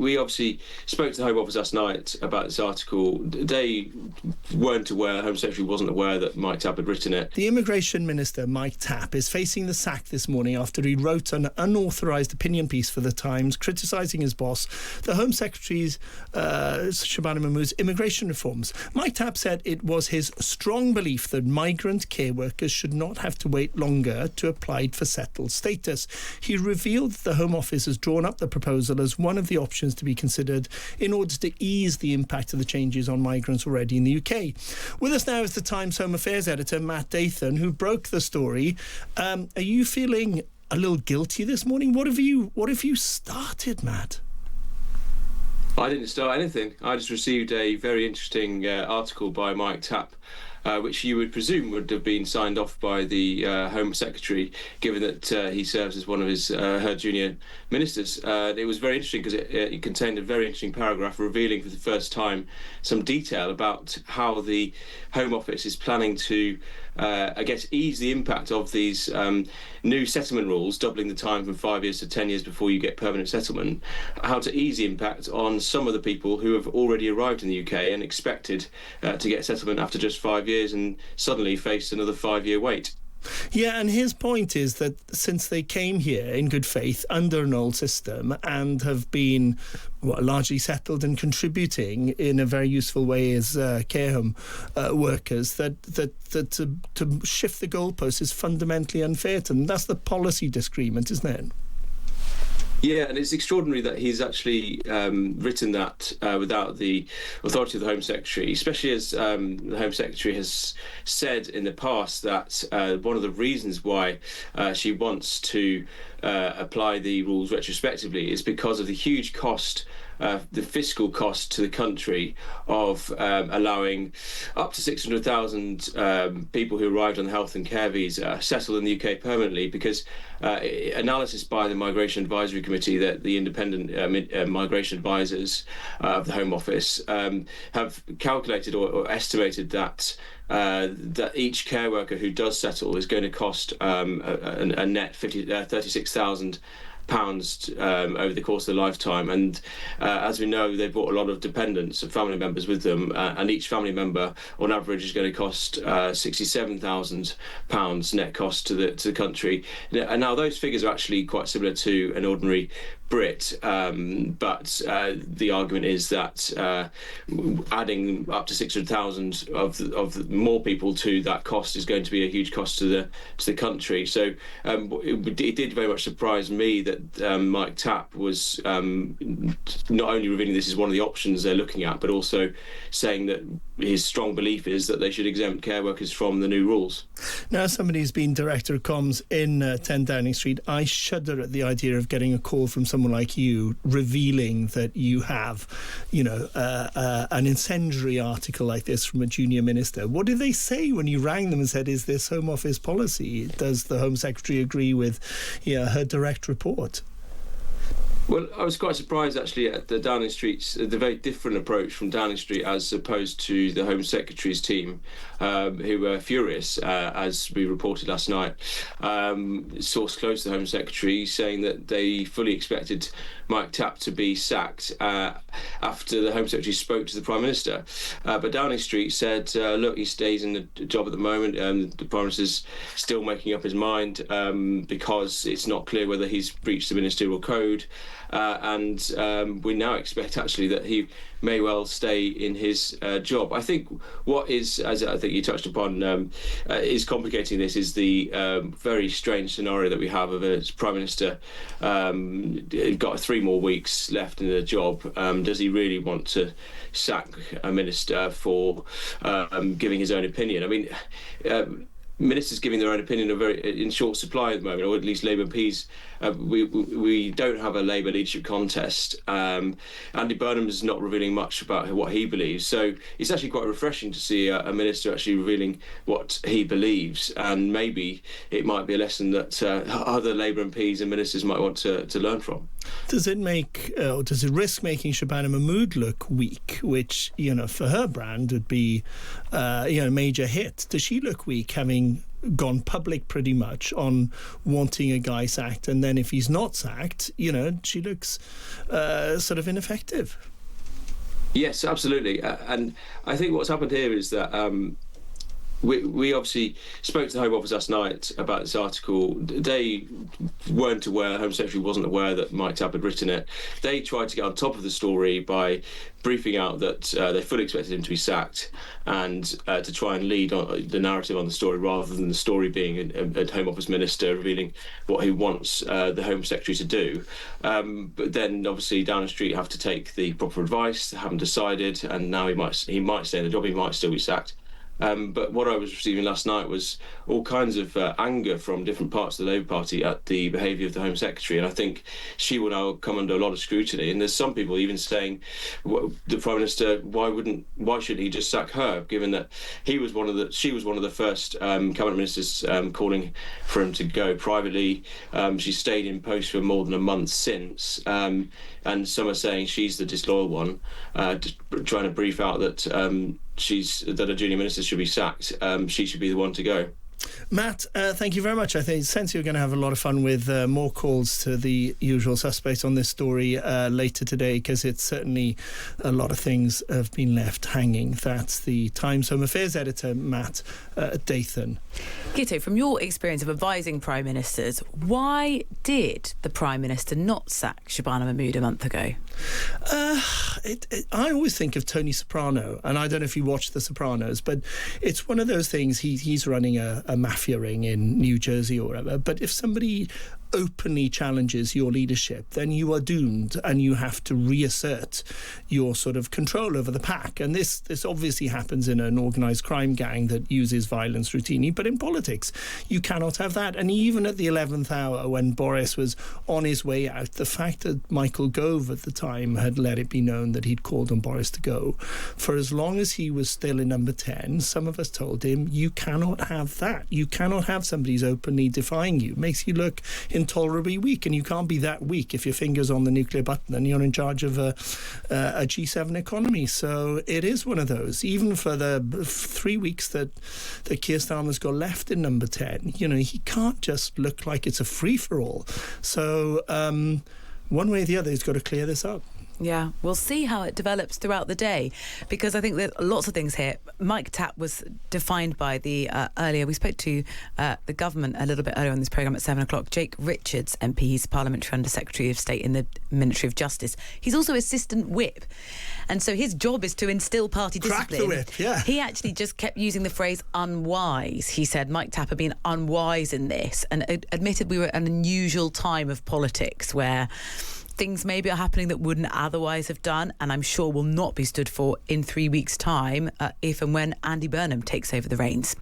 we obviously spoke to the Home Office last night about this article. They weren't aware, the Home Secretary wasn't aware that Mike Tapp had written it. The Immigration Minister, Mike Tapp, is facing the sack this morning after he wrote an unauthorised opinion piece for The Times criticising his boss, the Home Secretary's Shabana Mahmood's immigration reforms. Mike Tapp said it was his strong belief that migrant care workers should not have to wait longer to apply for settled status. He revealed that the Home Office has drawn up the proposal as one of the options to be considered in order to ease the impact of the changes on migrants already in the UK. With us now is the Times Home Affairs editor, Matt Dathan, who broke the story. Are you feeling a little guilty this morning? What have you started, Matt? I didn't start anything. I just received a very interesting article by Mike Tapp, which you would presume would have been signed off by the Home Secretary, given that he serves as one of her junior ministers. It was very interesting because it contained a very interesting paragraph revealing for the first time some detail about how the Home Office is planning to, ease the impact of these new settlement rules, doubling the time from 5 years to 10 years before you get permanent settlement, how to ease the impact on some of the people who have already arrived in the UK and expected to get settlement after just 5 years and suddenly faced another 5-year wait. Yeah, and his point is that since they came here in good faith under an old system and have been largely settled and contributing in a very useful way as care home workers, that to shift the goalposts is fundamentally unfair to them. That's the policy disagreement, isn't it? Yeah, and it's extraordinary that he's actually written that without the authority of the Home Secretary, especially as the Home Secretary has said in the past that one of the reasons why she wants to apply the rules retrospectively is because of the huge cost, the fiscal cost to the country of allowing up to 600,000 people who arrived on the health and care visa settle in the UK permanently, because analysis by the Migration Advisory Committee, that the independent migration advisors of the Home Office have calculated or estimated that that each care worker who does settle is going to cost a net £36,000 over the course of their lifetime, and as we know, they've brought a lot of dependents and family members with them, and each family member on average is going to cost £67,000 net cost to the country. And now those figures are actually quite similar to an ordinary Brit, but the argument is that adding up to 600,000 of more people to that cost is going to be a huge cost to the country. So it did very much surprise me that Mike Tapp was not only revealing this is one of the options they're looking at, but also saying that his strong belief is that they should exempt care workers from the new rules. Now, somebody who's been Director of Comms in 10 Downing Street, I shudder at the idea of getting a call from someone like you revealing that you have, an incendiary article like this from a junior minister. What did they say when you rang them and said, is this Home Office policy? Does the Home Secretary agree with her direct report? Well, I was quite surprised actually at the Downing Street's, the very different approach from Downing Street as opposed to the Home Secretary's team, who were furious, as we reported last night. Source close to the Home Secretary saying that they fully expected Mike Tapp to be sacked after the Home Secretary spoke to the Prime Minister. But Downing Street said, look, he stays in the job at the moment, and the Prime Minister's still making up his mind because it's not clear whether he's breached the ministerial code. And we now expect actually that he may well stay in his job. I think what is, as I think you touched upon, is complicating this is the very strange scenario that we have of a Prime Minister got 3 more weeks left in the job. Does he really want to sack a minister for giving his own opinion? I mean, ministers giving their own opinion are very in short supply at the moment, or at least Labour MPs. We don't have a Labour leadership contest. Andy Burnham is not revealing much about what he believes, so it's actually quite refreshing to see a minister actually revealing what he believes, and maybe it might be a lesson that other Labour MPs and ministers might want to learn from. Does it risk making Shabana Mahmood look weak, which, for her brand would be, a major hit? Does she look weak, having gone public pretty much on wanting a guy sacked, and then if he's not sacked, she looks sort of ineffective? Yes, absolutely. And I think what's happened here is that we obviously spoke to the Home Office last night about this article. They weren't aware, the Home Secretary wasn't aware that Mike Tapp had written it. They tried to get on top of the story by briefing out that they fully expected him to be sacked, and to try and lead on the narrative on the story, rather than the story being a Home Office minister revealing what he wants the Home Secretary to do. But then obviously Downing Street have to take the proper advice. They haven't decided, and now he might stay in the job. He might still be sacked. But what I was receiving last night was all kinds of anger from different parts of the Labour Party at the behaviour of the Home Secretary, and I think she will now come under a lot of scrutiny. And there's some people even saying, the Prime Minister, why shouldn't he just sack her, given that she was one of the first cabinet ministers calling for him to go privately. She stayed in post for more than a month since, and some are saying she's the disloyal one, trying to brief out that that a junior minister should be sacked. She should be the one to go. Matt, thank you very much. I sense you're going to have a lot of fun with more calls to the usual suspects on this story later today, because it's certainly a lot of things have been left hanging. That's the Times Home Affairs editor, Matt Dathan. Guto, from your experience of advising Prime Ministers, why did the Prime Minister not sack Shabana Mahmood a month ago? I always think of Tony Soprano, and I don't know if you watch The Sopranos, but it's one of those things. He's running a mafia ring in New Jersey or whatever, but if somebody openly challenges your leadership, then you are doomed, and you have to reassert your sort of control over the pack. And this obviously happens in an organised crime gang that uses violence routinely, but in politics you cannot have that. And even at the 11th hour, when Boris was on his way out, the fact that Michael Gove at the time had let it be known that he'd called on Boris to go, for as long as he was still in number 10, some of us told him, you cannot have that. You cannot have somebody who's openly defying you. It makes you look intolerably weak, and you can't be that weak if your finger's on the nuclear button and you're in charge of a G7 economy. So it is one of those. Even for the 3 weeks that Keir Starmer's got left in number 10, he can't just look like it's a free-for-all. So one way or the other, he's got to clear this up. Yeah, we'll see how it develops throughout the day, because I think there's lots of things here. Mike Tapp was defined by the earlier. We spoke to the government a little bit earlier on this programme at 7 o'clock. Jake Richards, MP, he's Parliamentary Under Secretary of State in the Ministry of Justice. He's also Assistant Whip, and so his job is to instil party discipline. Crack the whip, yeah. He actually just kept using the phrase unwise. He said Mike Tapp had been unwise in this, and admitted we were at an unusual time of politics where things maybe are happening that wouldn't otherwise have done, and I'm sure will not be stood for in 3 weeks' time if and when Andy Burnham takes over the reins.